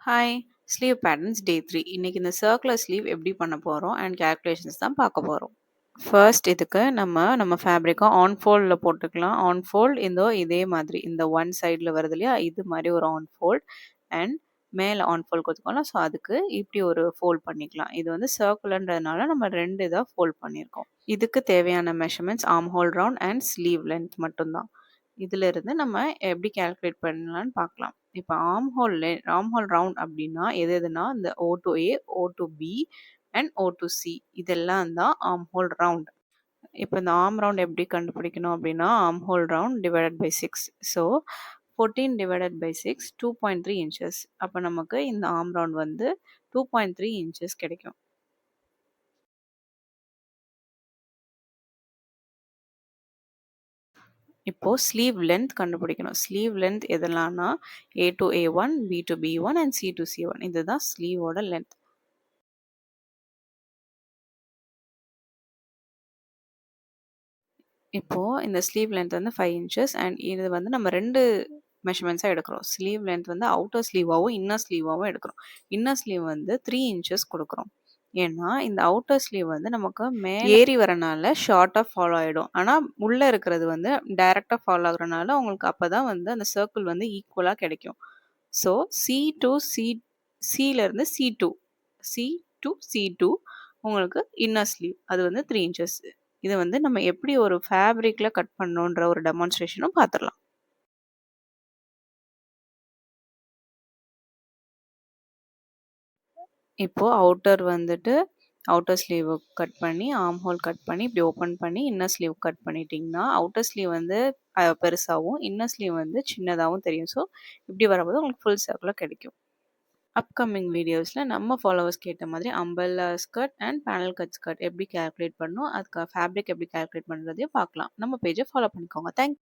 Hi! Sleeve patterns டே 3 இன்னைக்கு இந்த circular sleeve எப்படி பண்ண போறோம் அண்ட் கால்குலேஷன்ஸ் தான் பார்க்க போறோம். ஃபர்ஸ்ட் இதுக்கு நம்ம ஃபேப்ரிக்க ஆன் ஃபோல்ட்ல போட்டுக்கலாம். ஆன் ஃபோல்ட் இதே மாதிரி இந்த ஒன் சைடுல வருது இல்லையா? இது மாரி ஒரு ஆன் ஃபோல்ட் அண்ட் மேல ஆன் ஃபோல்ட் குடுத்துருக்கோம்ல. ஸோ அதுக்கு இப்படி ஒரு ஃபோல்ட் பண்ணிக்கலாம். இது வந்து சர்க்குலர்ன்றதுனால நம்ம 2 இதா ஃபோல்ட் பண்ணியிருக்கோம். இதுக்கு தேவையான measurements arm whole round and sleeve length மட்டும் தான். இதிலிருந்து நம்ம எப்படி கால்குலேட் பண்ணலாம்னு பார்க்கலாம். இப்ப ஆர்ம் ஹோல் ரவுண்ட் அப்படின்னா எதுனா இந்த O to A, O to B and O to C இதெல்லாம் தான் ஆர்ம் ஹோல் ரவுண்ட். இப்ப இந்த ஆர்ம் ரவுண்ட் எப்படி கண்டுபிடிக்கணும் அப்படின்னா armhole round divided by 6. So 14 divided by 6 2.3 inches. அப்ப நமக்கு இந்த ஆர்ம் ரவுண்ட் வந்து 2.3 இன்ச்சஸ் கிடைக்கும். இப்போ ஸ்லீவ் லென்த் கண்டுபிடிக்கணும். ஸ்லீவ் லென்த் எதெல்லாம்னா A to A1, B to B1 and C to C1. இதுதான் ஸ்லீவோட லென்த். இப்போ இந்த ஸ்லீவ் லென்த் வந்து 5 இன்ச்சஸ் அண்ட் இது வந்து நம்ம 2 மெஷர்மென்ட்ஸா எடுக்கிறோம். ஸ்லீவ் லென்த் வந்து அவுட்டர் ஸ்லீவாவும், இன்னர் ஸ்லீவாவும் எடுக்கிறோம். இன்னர் ஸ்லீவ் வந்து 3 இன்ச்சஸ் குடுக்குறோம். ஏன்னா, இந்த அவுட்டர் ஸ்லீவ் வந்து நமக்கு மேல ஏறி வரனால ஷார்ட்டா ஃபாலோ ஆயிடும். ஆனா, உள்ள இருக்கிறது வந்து டைரக்ட்டா ஃபாலோ ஆகுறனால உங்களுக்கு அப்பதான் வந்து அந்த சர்க்கிள் வந்து ஈக்குவலா கிடைக்கும். So, Cலருந்து C2 C to C2 உங்களுக்கு இன்னர் ஸ்லீவ். அது வந்து 3 இன்ச்சஸ். இத வந்து நம்ம எப்படி ஒரு ஃபேப்ரிக்ல கட் பண்ணணுன்ற ஒரு டெமான்ஸ்ட்ரேஷனும் பார்த்துரலாம். இப்போ அவுட்டர் ஸ்லீவ் கட் பண்ணி, ஆர்ம் ஹோல் கட் பண்ணி, இப்படி ஓப்பன் பண்ணி, இன்னர் ஸ்லீவ் கட் பண்ணிட்டீங்கன்னா, அவுட்டர் ஸ்லீவ் வந்து பெருசாவும், இன்னர் ஸ்லீவ் வந்து சின்னதாவும் தெரியும். ஸோ, இப்படி வரும்போது உங்களுக்கு ஃபுல் சர்க்கிளா கிடைக்கும். அப்கமிங் வீடியோஸ்ல நம்ம ஃபாலோவர்ஸ்க்கு ஏத்த மாதிரி umbrella skirt and panel cut skirt எப்படி கால்குலேட் பண்ணணும், அதுக்கு ஃபேப்ரிக் எப்படி கால்குலேட் பண்றதையும் பார்க்கலாம். நம்ம பேஜ ஃபாலோ பண்ணிக்கோங்க. தேங்க்